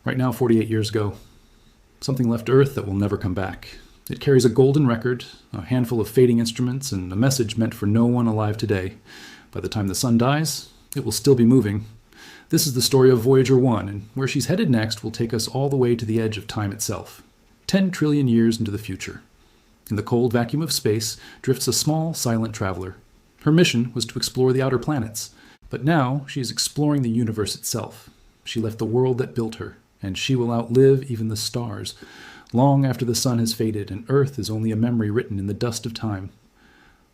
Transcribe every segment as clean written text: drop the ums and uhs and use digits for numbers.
Right now, 48 years ago, something left Earth that will never come back. It carries a golden record, a handful of fading instruments, and a message meant for no one alive today. By the time the sun dies, it will still be moving. This is the story of Voyager 1, and where she's headed next will take us all the way to the edge of time itself, 10 trillion years into the future. In the cold vacuum of space drifts a small, silent traveler. Her mission was to explore the outer planets, but now she is exploring the universe itself. She left the world that built her, and she will outlive even the stars, long after the sun has faded and Earth is only a memory written in the dust of time.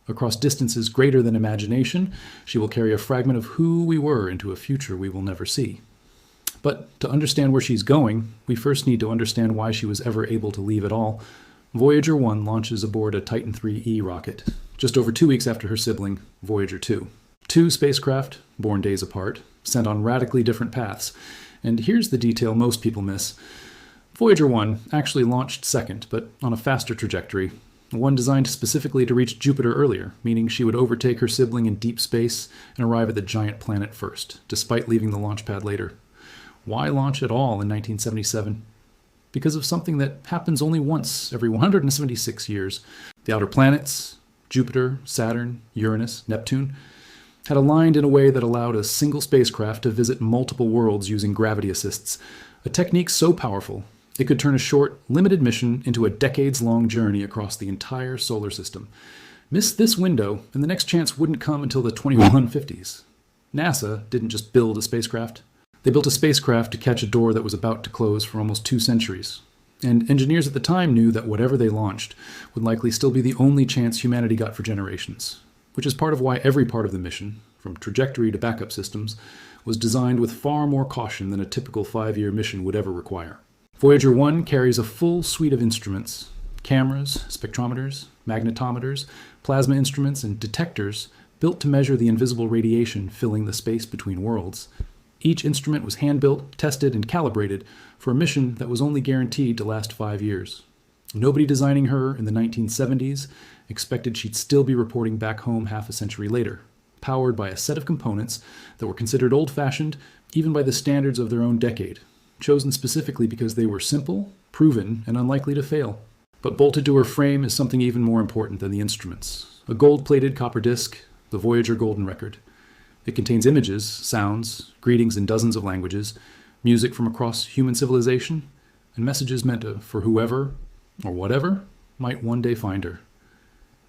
Across distances greater than imagination, she will carry a fragment of who we were into a future we will never see. But to understand where she's going, we first need to understand why she was ever able to leave at all. Voyager 1 launches aboard a Titan IIIe rocket, just over 2 weeks after her sibling, Voyager 2. Two spacecraft, born days apart, sent on radically different paths. And here's the detail most people miss. Voyager 1 actually launched second, but on a faster trajectory, one designed specifically to reach Jupiter earlier, meaning she would overtake her sibling in deep space and arrive at the giant planet first, despite leaving the launch pad later. Why launch at all in 1977? Because of something that happens only once every 176 years. The outer planets, Jupiter, Saturn, Uranus, Neptune, had aligned in a way that allowed a single spacecraft to visit multiple worlds using gravity assists, a technique so powerful it could turn a short, limited mission into a decades-long journey across the entire solar system. Miss this window, and the next chance wouldn't come until the 2150s. NASA didn't just build a spacecraft. They built a spacecraft to catch a door that was about to close for almost 2 centuries. And engineers at the time knew that whatever they launched would likely still be the only chance humanity got for generations, which is part of why every part of the mission, from trajectory to backup systems, was designed with far more caution than a typical 5-year mission would ever require. Voyager 1 carries a full suite of instruments: cameras, spectrometers, magnetometers, plasma instruments, and detectors built to measure the invisible radiation filling the space between worlds. Each instrument was hand-built, tested, and calibrated for a mission that was only guaranteed to last 5 years. Nobody designing her in the 1970s expected she'd still be reporting back home half a century later, powered by a set of components that were considered old-fashioned even by the standards of their own decade, chosen specifically because they were simple, proven, and unlikely to fail. But bolted to her frame is something even more important than the instruments: a gold-plated copper disc, the Voyager Golden Record. It contains images, sounds, greetings in dozens of languages, music from across human civilization, and messages meant for whoever, or whatever, might one day find her.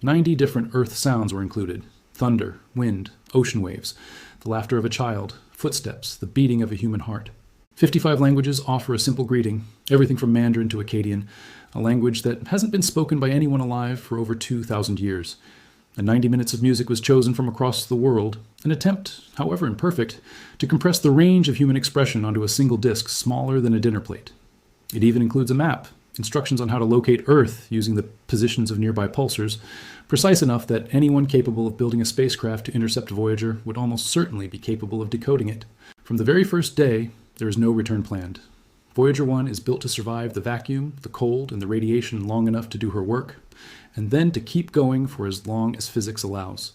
90 different Earth sounds were included: thunder, wind, ocean waves, the laughter of a child, footsteps, the beating of a human heart. 55 languages offer a simple greeting, everything from Mandarin to Akkadian, a language that hasn't been spoken by anyone alive for over 2,000 years. And 90 minutes of music was chosen from across the world, an attempt, however imperfect, to compress the range of human expression onto a single disc smaller than a dinner plate. It even includes a map, instructions on how to locate Earth using the positions of nearby pulsars, precise enough that anyone capable of building a spacecraft to intercept Voyager would almost certainly be capable of decoding it. From the very first day, there is no return planned. Voyager 1 is built to survive the vacuum, the cold, and the radiation long enough to do her work, and then to keep going for as long as physics allows.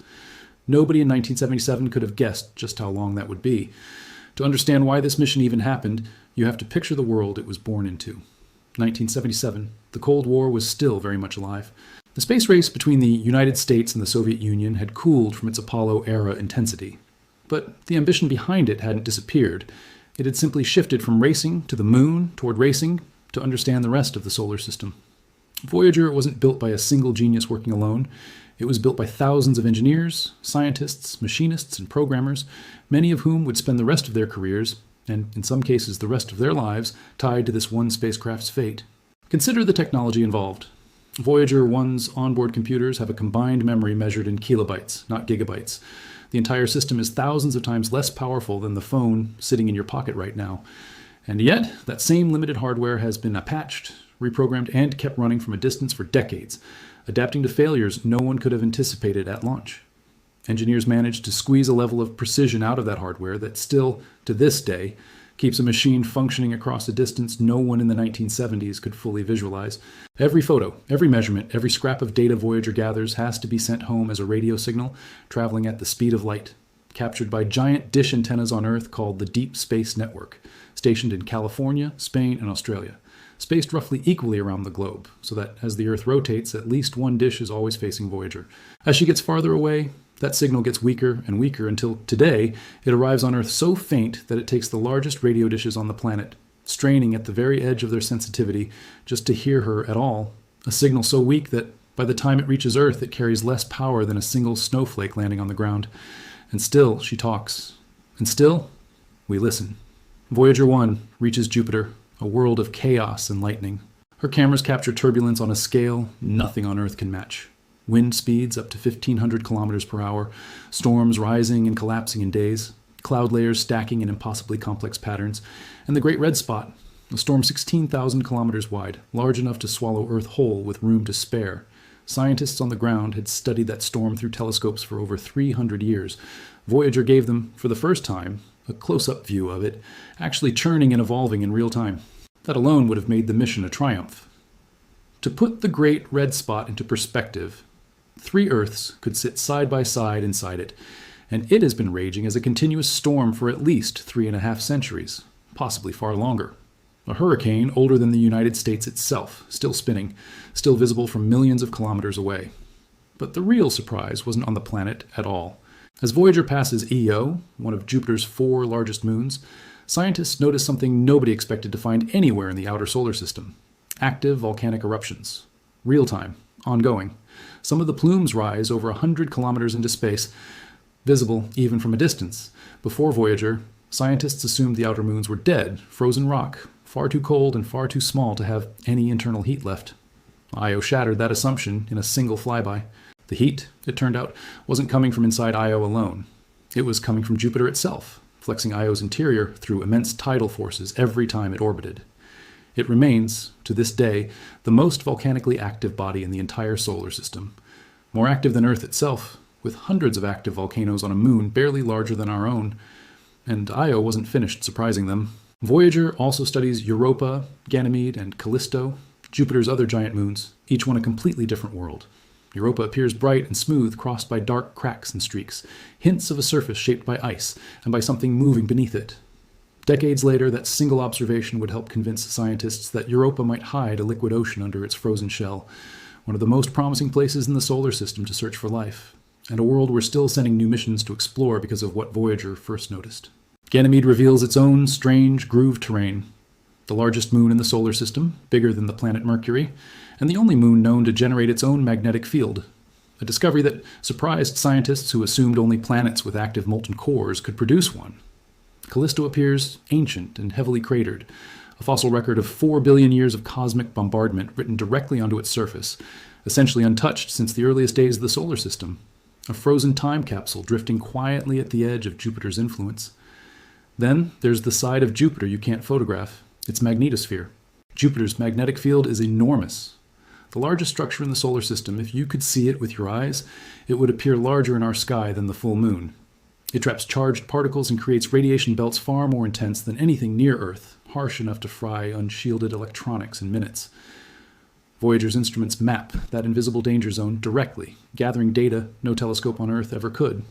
Nobody in 1977 could have guessed just how long that would be. To understand why this mission even happened, you have to picture the world it was born into. 1977, the Cold War was still very much alive. The space race between the United States and the Soviet Union had cooled from its Apollo-era intensity. But the ambition behind it hadn't disappeared. It had simply shifted from racing to the moon toward racing to understand the rest of the solar system. Voyager wasn't built by a single genius working alone. It was built by thousands of engineers, scientists, machinists, and programmers, many of whom would spend the rest of their careers, and in some cases the rest of their lives, tied to this one spacecraft's fate. Consider the technology involved. Voyager 1's onboard computers have a combined memory measured in kilobytes, not gigabytes. The entire system is thousands of times less powerful than the phone sitting in your pocket right now. And yet, that same limited hardware has been patched, reprogrammed, and kept running from a distance for decades, adapting to failures no one could have anticipated at launch. Engineers managed to squeeze a level of precision out of that hardware that still, to this day, keeps a machine functioning across a distance no one in the 1970s could fully visualize. Every photo, every measurement, every scrap of data Voyager gathers has to be sent home as a radio signal, traveling at the speed of light. captured by giant dish antennas on Earth called the Deep Space Network, stationed in California, Spain, and Australia, spaced roughly equally around the globe, so that as the Earth rotates, at least one dish is always facing Voyager. As she gets farther away, that signal gets weaker and weaker until today it arrives on Earth so faint that it takes the largest radio dishes on the planet, straining at the very edge of their sensitivity just to hear her at all, a signal so weak that by the time it reaches Earth it carries less power than a single snowflake landing on the ground. And still she talks. And still we listen. Voyager 1 reaches Jupiter, a world of chaos and lightning. Her cameras capture turbulence on a scale nothing on Earth can match. Wind speeds up to 1,500 kilometers per hour, storms rising and collapsing in days, cloud layers stacking in impossibly complex patterns, and the Great Red Spot, a storm 16,000 kilometers wide, large enough to swallow Earth whole with room to spare. Scientists on the ground had studied that storm through telescopes for over 300 years. Voyager gave them, for the first time, a close-up view of it, actually churning and evolving in real time. That alone would have made the mission a triumph. To put the Great Red Spot into perspective, 3 Earths could sit side by side inside it, and it has been raging as a continuous storm for at least 3.5 centuries, possibly far longer. A hurricane older than the United States itself, still spinning, still visible from millions of kilometers away. But the real surprise wasn't on the planet at all. As Voyager passes Io, one of Jupiter's 4 largest moons, scientists notice something nobody expected to find anywhere in the outer solar system: active volcanic eruptions. Real-time, ongoing. Some of the plumes rise over 100 kilometers into space, visible even from a distance. Before Voyager, scientists assumed the outer moons were dead, frozen rock, far too cold and far too small to have any internal heat left. Io shattered that assumption in a single flyby. The heat, it turned out, wasn't coming from inside Io alone. It was coming from Jupiter itself, flexing Io's interior through immense tidal forces every time it orbited. It remains, to this day, the most volcanically active body in the entire solar system. More active than Earth itself, with hundreds of active volcanoes on a moon barely larger than our own. And Io wasn't finished surprising them. Voyager also studies Europa, Ganymede, and Callisto, Jupiter's other giant moons, each one a completely different world. Europa appears bright and smooth, crossed by dark cracks and streaks, hints of a surface shaped by ice and by something moving beneath it. Decades later, that single observation would help convince scientists that Europa might hide a liquid ocean under its frozen shell, one of the most promising places in the solar system to search for life, and a world we're still sending new missions to explore because of what Voyager first noticed. Ganymede reveals its own strange, grooved terrain. The largest moon in the solar system, bigger than the planet Mercury, and the only moon known to generate its own magnetic field, a discovery that surprised scientists who assumed only planets with active molten cores could produce one. Callisto appears ancient and heavily cratered, a fossil record of 4 billion years of cosmic bombardment written directly onto its surface, essentially untouched since the earliest days of the solar system, a frozen time capsule drifting quietly at the edge of Jupiter's influence. Then there's the side of Jupiter you can't photograph, its magnetosphere. Jupiter's magnetic field is enormous. The largest structure in the solar system, if you could see it with your eyes, it would appear larger in our sky than the full moon. It traps charged particles and creates radiation belts far more intense than anything near Earth, harsh enough to fry unshielded electronics in minutes. Voyager's instruments map that invisible danger zone directly, gathering data no telescope on Earth ever could.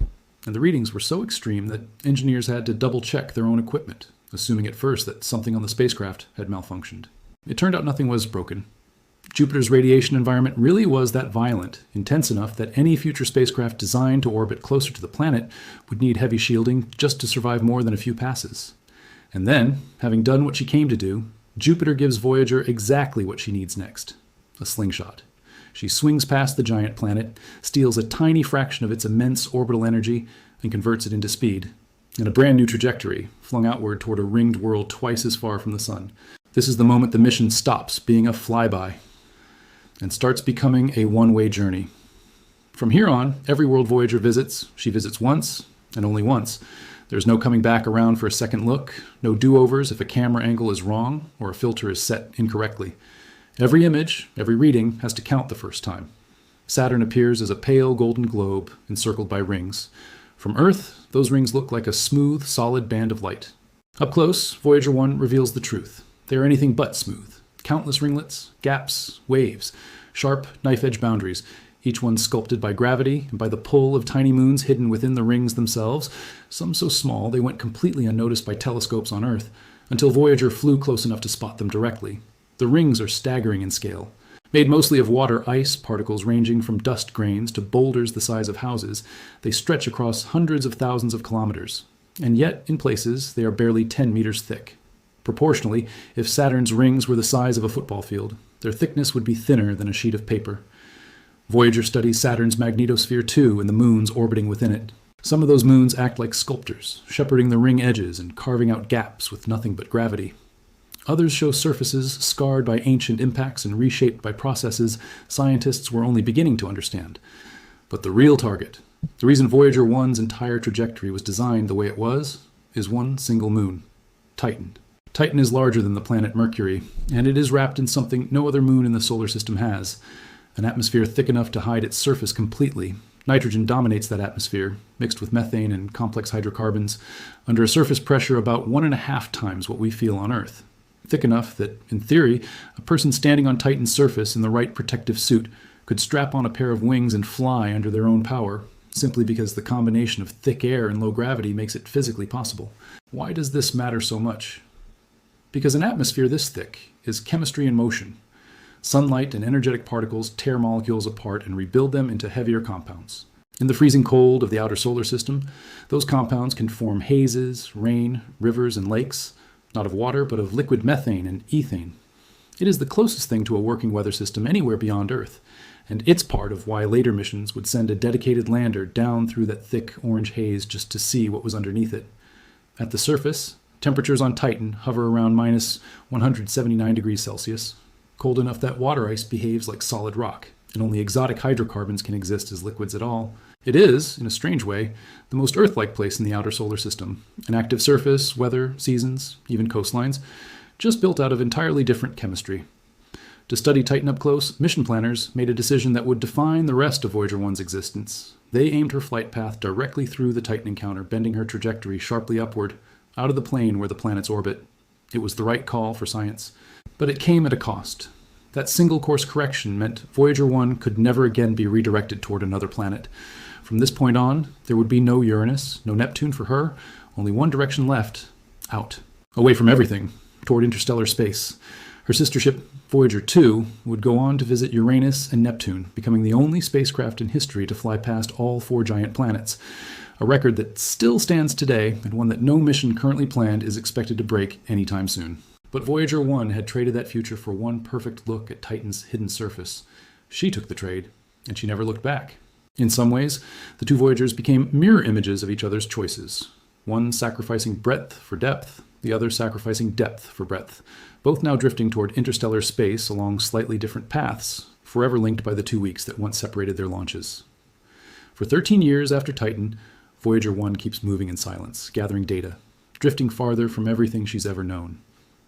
And the readings were so extreme that engineers had to double-check their own equipment, assuming at first that something on the spacecraft had malfunctioned. It turned out nothing was broken. Jupiter's radiation environment really was that violent, intense enough that any future spacecraft designed to orbit closer to the planet would need heavy shielding just to survive more than a few passes. And then, having done what she came to do, Jupiter gives Voyager exactly what she needs next: a slingshot. She swings past the giant planet, steals a tiny fraction of its immense orbital energy, and converts it into speed, in a brand new trajectory, flung outward toward a ringed world twice as far from the sun. This is the moment the mission stops being a flyby and starts becoming a one-way journey. From here on, every world Voyager visits, she visits once, and only once. There's no coming back around for a second look, no do-overs if a camera angle is wrong or a filter is set incorrectly. Every image, every reading, has to count the first time. Saturn appears as a pale golden globe encircled by rings. From Earth, those rings look like a smooth, solid band of light. Up close, Voyager 1 reveals the truth. They are anything but smooth. Countless ringlets, gaps, waves, sharp, knife-edge boundaries. each one sculpted by gravity and by the pull of tiny moons hidden within the rings themselves, some so small they went completely unnoticed by telescopes on Earth, until Voyager flew close enough to spot them directly. The rings are staggering in scale. Made mostly of water ice particles ranging from dust grains to boulders the size of houses, they stretch across hundreds of thousands of kilometers. And yet, in places, they are barely 10 meters thick. Proportionally, if Saturn's rings were the size of a football field, their thickness would be thinner than a sheet of paper. Voyager studies Saturn's magnetosphere too, and the moons orbiting within it. Some of those moons act like sculptors, shepherding the ring edges and carving out gaps with nothing but gravity. Others show surfaces scarred by ancient impacts and reshaped by processes scientists were only beginning to understand. But the real target, the reason Voyager 1's entire trajectory was designed the way it was, is one single moon, Titan. Titan is larger than the planet Mercury, and it is wrapped in something no other moon in the solar system has, an atmosphere thick enough to hide its surface completely. Nitrogen dominates that atmosphere, mixed with methane and complex hydrocarbons, under a surface pressure about 1.5 times what we feel on Earth. Thick enough that, in theory, a person standing on Titan's surface in the right protective suit could strap on a pair of wings and fly under their own power, simply because the combination of thick air and low gravity makes it physically possible. Why does this matter so much? Because an atmosphere this thick is chemistry in motion. Sunlight and energetic particles tear molecules apart and rebuild them into heavier compounds. In the freezing cold of the outer solar system, those compounds can form hazes, rain, rivers, and lakes, not of water, but of liquid methane and ethane. It is the closest thing to a working weather system anywhere beyond Earth, and it's part of why later missions would send a dedicated lander down through that thick orange haze just to see what was underneath it. At the surface, temperatures on Titan hover around minus 179 degrees Celsius, cold enough that water ice behaves like solid rock, and only exotic hydrocarbons can exist as liquids at all. It is, in a strange way, the most Earth-like place in the outer solar system. An active surface, weather, seasons, even coastlines, just built out of entirely different chemistry. To study Titan up close, mission planners made a decision that would define the rest of Voyager 1's existence. They aimed her flight path directly through the Titan encounter, bending her trajectory sharply upward, out of the plane where the planets orbit. It was the right call for science, but it came at a cost. That single course correction meant Voyager 1 could never again be redirected toward another planet. From this point on, there would be no Uranus, no Neptune for her, only one direction left, out. Away from everything, toward interstellar space. Her sister ship, Voyager 2, would go on to visit Uranus and Neptune, becoming the only spacecraft in history to fly past all 4 giant planets. A record that still stands today, and one that no mission currently planned is expected to break anytime soon. But Voyager 1 had traded that future for one perfect look at Titan's hidden surface. She took the trade, and she never looked back. In some ways, the 2 Voyagers became mirror images of each other's choices, one sacrificing breadth for depth, the other sacrificing depth for breadth, both now drifting toward interstellar space along slightly different paths, forever linked by the 2 weeks that once separated their launches. For 13 years after Titan, Voyager 1 keeps moving in silence, gathering data, drifting farther from everything she's ever known.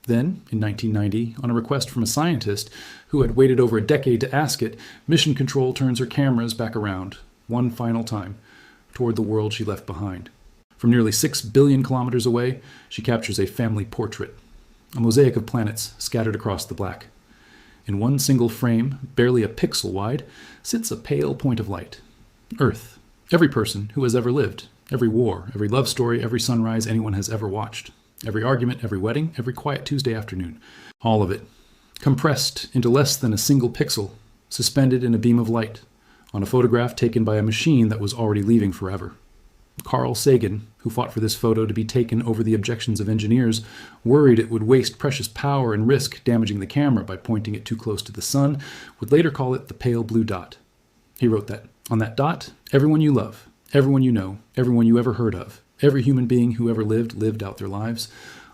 Then, in 1990, on a request from a scientist who had waited over a decade to ask it, Mission Control turns her cameras back around, one final time, toward the world she left behind. From nearly 6 billion kilometers away, she captures a family portrait, a mosaic of planets scattered across the black. In one single frame, barely a pixel wide, sits a pale point of light. Earth. Every person who has ever lived. Every war, every love story, every sunrise anyone has ever watched. Every argument, every wedding, every quiet Tuesday afternoon. All of it. Compressed into less than a single pixel, suspended in a beam of light, on a photograph taken by a machine that was already leaving forever. Carl Sagan, who fought for this photo to be taken over the objections of engineers, worried it would waste precious power and risk damaging the camera by pointing it too close to the sun, would later call it the pale blue dot. He wrote that, on that dot, everyone you love, everyone you know, everyone you ever heard of, every human being who ever lived out their lives,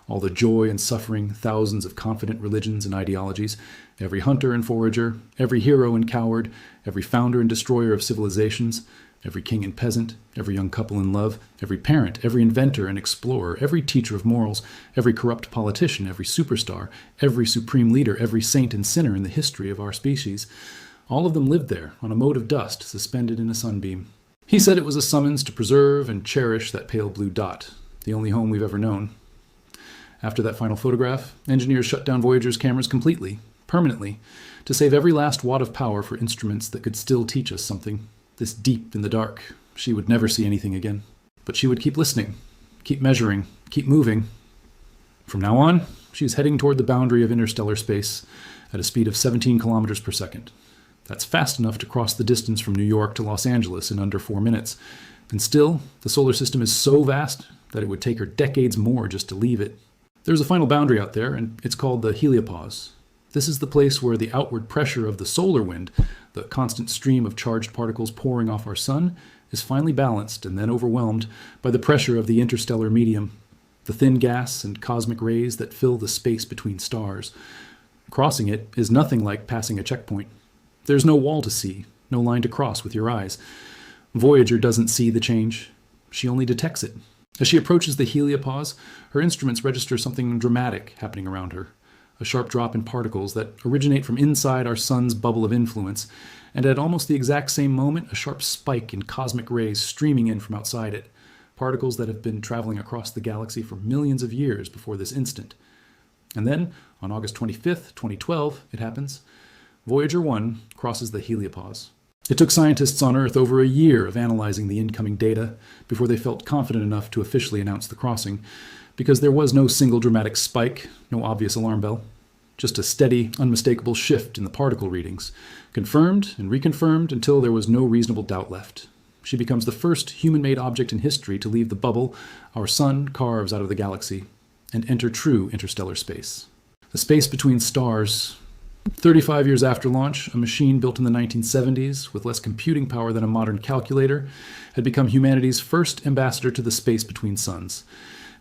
all the joy and suffering, thousands of confident religions and ideologies, every hunter and forager, every hero and coward, every founder and destroyer of civilizations, every king and peasant, every young couple in love, every parent, every inventor and explorer, every teacher of morals, every corrupt politician, every superstar, every supreme leader, every saint and sinner in the history of our species. All of them lived there on a mote of dust suspended in a sunbeam. He said it was a summons to preserve and cherish that pale blue dot, the only home we've ever known. After that final photograph, engineers shut down Voyager's cameras completely, permanently, to save every last watt of power for instruments that could still teach us something. This deep in the dark, she would never see anything again. But she would keep listening, keep measuring, keep moving. From now on, she is heading toward the boundary of interstellar space at a speed of 17 kilometers per second. That's fast enough to cross the distance from New York to Los Angeles in under 4 minutes. And still, the solar system is so vast that it would take her decades more just to leave it. There's a final boundary out there, and it's called the heliopause. This is the place where the outward pressure of the solar wind, the constant stream of charged particles pouring off our sun, is finally balanced and then overwhelmed by the pressure of the interstellar medium, the thin gas and cosmic rays that fill the space between stars. Crossing it is nothing like passing a checkpoint. There's no wall to see, no line to cross with your eyes. Voyager doesn't see the change. She only detects it. As she approaches the heliopause, her instruments register something dramatic happening around her. A sharp drop in particles that originate from inside our sun's bubble of influence, and at almost the exact same moment, a sharp spike in cosmic rays streaming in from outside it. Particles that have been traveling across the galaxy for millions of years before this instant. And then, on August 25th, 2012, it happens. Voyager 1 crosses the heliopause. It took scientists on Earth over a year of analyzing the incoming data before they felt confident enough to officially announce the crossing, because there was no single dramatic spike, no obvious alarm bell, just a steady, unmistakable shift in the particle readings, confirmed and reconfirmed until there was no reasonable doubt left. She becomes the first human-made object in history to leave the bubble our sun carves out of the galaxy and enter true interstellar space. The space between stars. 35 years after launch, a machine built in the 1970s with less computing power than a modern calculator had become humanity's first ambassador to the space between suns,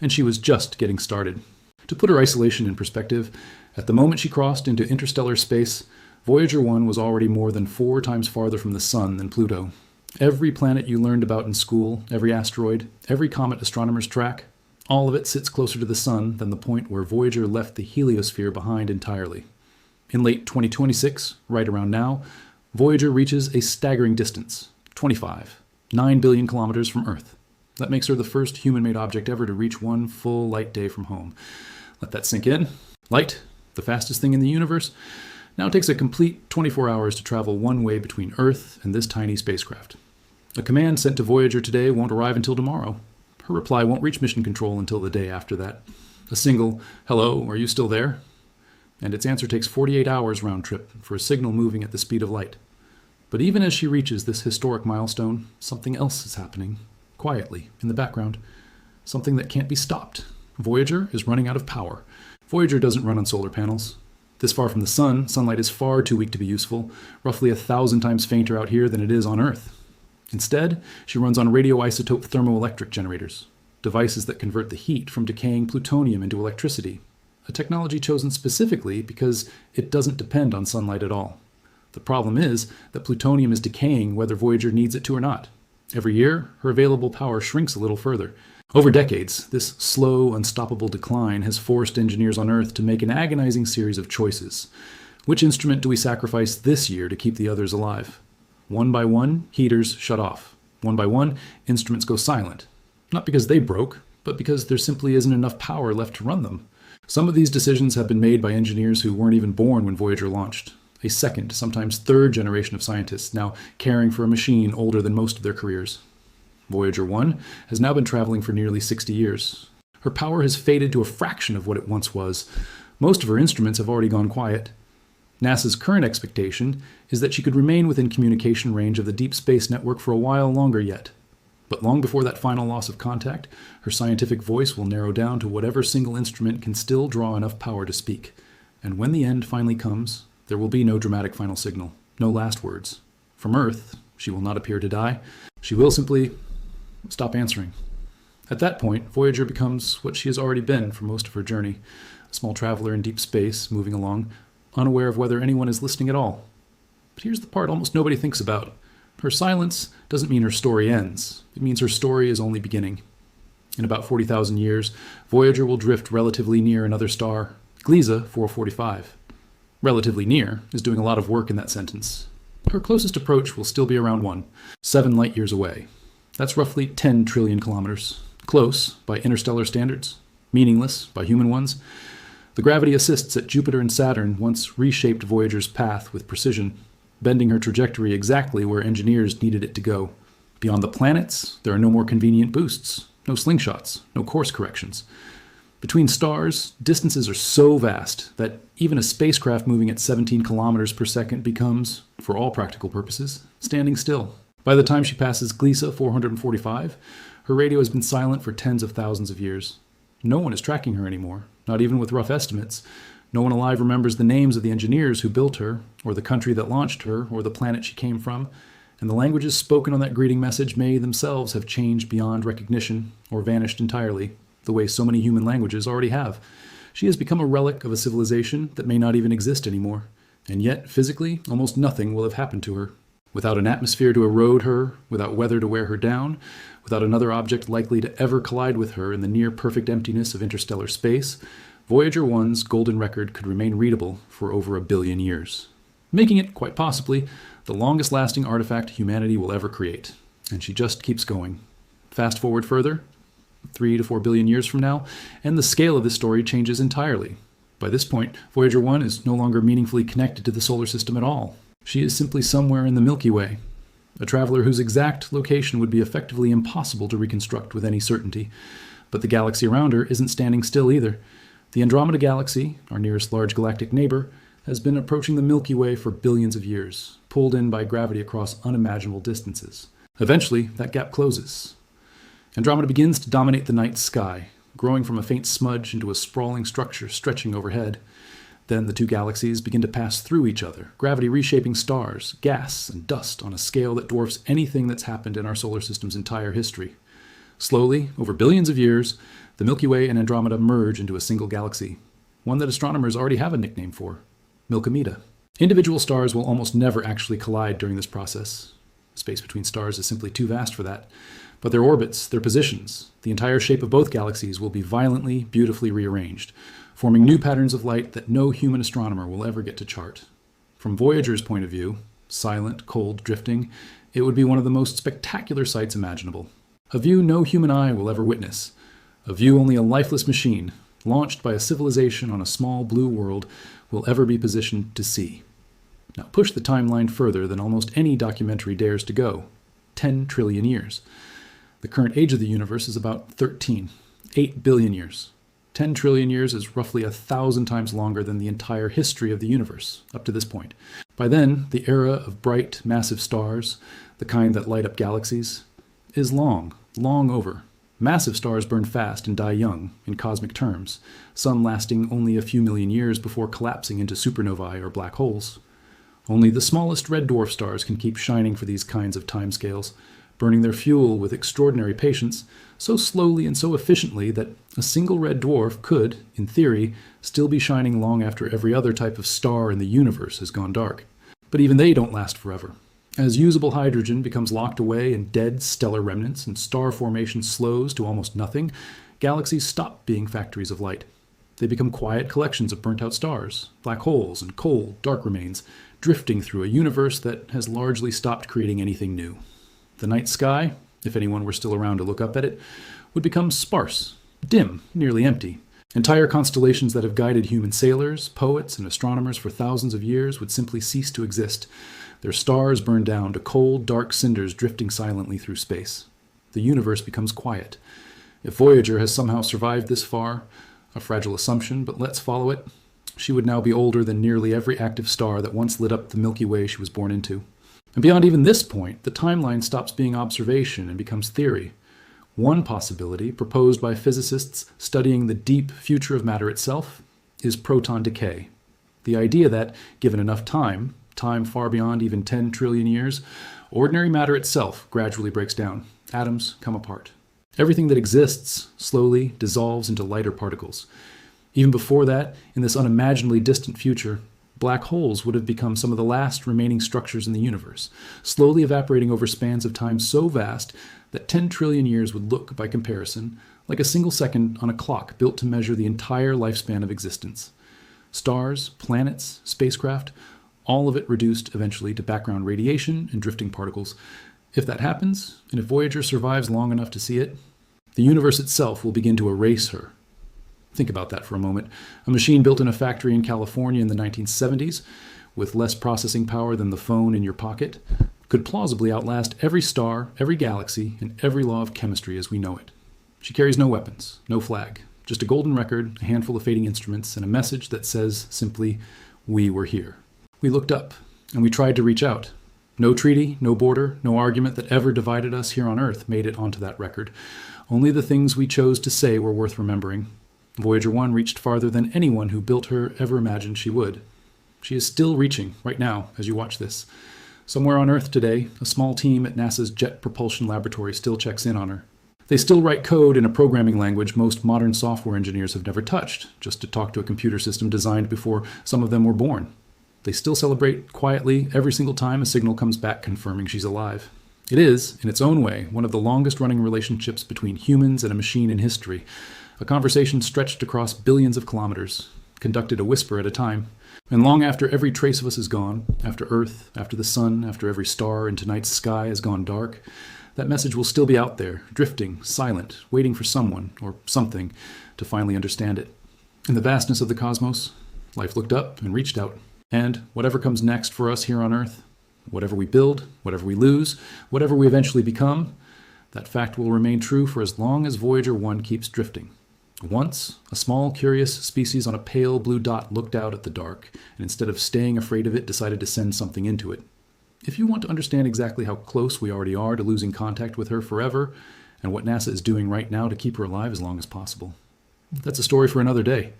and she was just getting started. To put her isolation in perspective, at the moment she crossed into interstellar space, Voyager 1 was already more than 4 times farther from the sun than Pluto. Every planet you learned about in school, every asteroid, every comet astronomers track, all of it sits closer to the sun than the point where Voyager left the heliosphere behind entirely. In late 2026, right around now, Voyager reaches a staggering distance, 9 billion kilometers from Earth. That makes her the first human-made object ever to reach one full light day from home. Let that sink in. Light, the fastest thing in the universe, now takes a complete 24 hours to travel one way between Earth and this tiny spacecraft. A command sent to Voyager today won't arrive until tomorrow. Her reply won't reach mission control until the day after that. A single, "Hello, are you still there?" And its answer takes 48 hours round trip for a signal moving at the speed of light. But even as she reaches this historic milestone, something else is happening, quietly, in the background. Something that can't be stopped. Voyager is running out of power. Voyager doesn't run on solar panels. This far from the sun, sunlight is far too weak to be useful, roughly 1,000 times fainter out here than it is on Earth. Instead, she runs on radioisotope thermoelectric generators, devices that convert the heat from decaying plutonium into electricity, a technology chosen specifically because it doesn't depend on sunlight at all. The problem is that plutonium is decaying whether Voyager needs it to or not. Every year, her available power shrinks a little further. Over decades, this slow, unstoppable decline has forced engineers on Earth to make an agonizing series of choices. Which instrument do we sacrifice this year to keep the others alive? One by one, heaters shut off. One by one, instruments go silent. Not because they broke, but because there simply isn't enough power left to run them. Some of these decisions have been made by engineers who weren't even born when Voyager launched. A second, sometimes third generation of scientists now caring for a machine older than most of their careers. Voyager 1 has now been traveling for nearly 60 years. Her power has faded to a fraction of what it once was. Most of her instruments have already gone quiet. NASA's current expectation is that she could remain within communication range of the Deep Space Network for a while longer yet. But long before that final loss of contact, her scientific voice will narrow down to whatever single instrument can still draw enough power to speak. And when the end finally comes, there will be no dramatic final signal, no last words. From Earth, she will not appear to die. She will simply stop answering. At that point, Voyager becomes what she has already been for most of her journey, a small traveler in deep space, moving along, unaware of whether anyone is listening at all. But here's the part almost nobody thinks about. Her silence doesn't mean her story ends. It means her story is only beginning. In about 40,000 years, Voyager will drift relatively near another star, Gliese 445. Relatively near is doing a lot of work in that sentence. Her closest approach will still be around 7 light years away. That's roughly 10 trillion kilometers. Close by interstellar standards, meaningless by human ones. The gravity assists at Jupiter and Saturn once reshaped Voyager's path with precision, bending her trajectory exactly where engineers needed it to go. Beyond the planets, there are no more convenient boosts, no slingshots, no course corrections. Between stars, distances are so vast that even a spacecraft moving at 17 kilometers per second becomes, for all practical purposes, standing still. By the time she passes Gliese 445, her radio has been silent for tens of thousands of years. No one is tracking her anymore, not even with rough estimates. No one alive remembers the names of the engineers who built her, or the country that launched her, or the planet she came from, and the languages spoken on that greeting message may themselves have changed beyond recognition, or vanished entirely, the way so many human languages already have. She has become a relic of a civilization that may not even exist anymore, and yet, physically, almost nothing will have happened to her. Without an atmosphere to erode her, without weather to wear her down, without another object likely to ever collide with her in the near-perfect emptiness of interstellar space, Voyager 1's golden record could remain readable for over 1 billion years, making it, quite possibly, the longest-lasting artifact humanity will ever create. And she just keeps going. Fast forward further, 3 to 4 billion years from now, and the scale of this story changes entirely. By this point, Voyager 1 is no longer meaningfully connected to the solar system at all. She is simply somewhere in the Milky Way, a traveler whose exact location would be effectively impossible to reconstruct with any certainty. But the galaxy around her isn't standing still either. The Andromeda Galaxy, our nearest large galactic neighbor, has been approaching the Milky Way for billions of years, pulled in by gravity across unimaginable distances. Eventually, that gap closes. Andromeda begins to dominate the night sky, growing from a faint smudge into a sprawling structure stretching overhead. Then the two galaxies begin to pass through each other, gravity reshaping stars, gas, and dust on a scale that dwarfs anything that's happened in our solar system's entire history. Slowly, over billions of years, the Milky Way and Andromeda merge into a single galaxy, one that astronomers already have a nickname for, Milkomeda. Individual stars will almost never actually collide during this process. Space between stars is simply too vast for that. But their orbits, their positions, the entire shape of both galaxies will be violently, beautifully rearranged, forming new patterns of light that no human astronomer will ever get to chart. From Voyager's point of view, silent, cold, drifting, it would be one of the most spectacular sights imaginable. A view no human eye will ever witness. A view only a lifeless machine, launched by a civilization on a small blue world, will ever be positioned to see. Now push the timeline further than almost any documentary dares to go. 10 trillion years. The current age of the universe is about 8 billion years. 10 trillion years is roughly 1,000 times longer than the entire history of the universe, up to this point. By then, the era of bright, massive stars, the kind that light up galaxies, is long over. Massive stars burn fast and die young, in cosmic terms, some lasting only a few million years before collapsing into supernovae or black holes. Only the smallest red dwarf stars can keep shining for these kinds of timescales, burning their fuel with extraordinary patience, so slowly and so efficiently that a single red dwarf could, in theory, still be shining long after every other type of star in the universe has gone dark. But even they don't last forever. As usable hydrogen becomes locked away in dead stellar remnants and star formation slows to almost nothing, galaxies stop being factories of light. They become quiet collections of burnt-out stars, black holes, and cold, dark remains, drifting through a universe that has largely stopped creating anything new. The night sky, if anyone were still around to look up at it, would become sparse, dim, nearly empty. Entire constellations that have guided human sailors, poets, and astronomers for thousands of years would simply cease to exist, their stars burned down to cold, dark cinders drifting silently through space. The universe becomes quiet. If Voyager has somehow survived this far, a fragile assumption, but let's follow it, she would now be older than nearly every active star that once lit up the Milky Way she was born into. And beyond even this point, the timeline stops being observation and becomes theory. One possibility, proposed by physicists studying the deep future of matter itself, is proton decay. The idea that, given enough time far beyond even 10 trillion years, ordinary matter itself gradually breaks down. Atoms come apart. Everything that exists slowly dissolves into lighter particles. Even before that, in this unimaginably distant future, black holes would have become some of the last remaining structures in the universe, slowly evaporating over spans of time so vast that 10 trillion years would look, by comparison, like a single second on a clock built to measure the entire lifespan of existence. Stars, planets, spacecraft, all of it reduced eventually to background radiation and drifting particles. If that happens, and if Voyager survives long enough to see it, the universe itself will begin to erase her. Think about that for a moment. A machine built in a factory in California in the 1970s, with less processing power than the phone in your pocket, could plausibly outlast every star, every galaxy, and every law of chemistry as we know it. She carries no weapons, no flag, just a golden record, a handful of fading instruments, and a message that says simply, "We were here." We looked up, and we tried to reach out. No treaty, no border, no argument that ever divided us here on Earth made it onto that record. Only the things we chose to say were worth remembering. Voyager 1 reached farther than anyone who built her ever imagined she would. She is still reaching, right now, as you watch this. Somewhere on Earth today, a small team at NASA's Jet Propulsion Laboratory still checks in on her. They still write code in a programming language most modern software engineers have never touched, just to talk to a computer system designed before some of them were born. They still celebrate quietly every single time a signal comes back confirming she's alive. It is, in its own way, one of the longest-running relationships between humans and a machine in history, a conversation stretched across billions of kilometers, conducted a whisper at a time. And long after every trace of us is gone, after Earth, after the sun, after every star in tonight's sky has gone dark, that message will still be out there, drifting, silent, waiting for someone, or something, to finally understand it. In the vastness of the cosmos, life looked up and reached out. And whatever comes next for us here on Earth, whatever we build, whatever we lose, whatever we eventually become, that fact will remain true for as long as Voyager 1 keeps drifting. Once, a small, curious species on a pale blue dot looked out at the dark, and instead of staying afraid of it, decided to send something into it. If you want to understand exactly how close we already are to losing contact with her forever, and what NASA is doing right now to keep her alive as long as possible, that's a story for another day.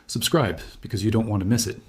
Subscribe, because you don't want to miss it.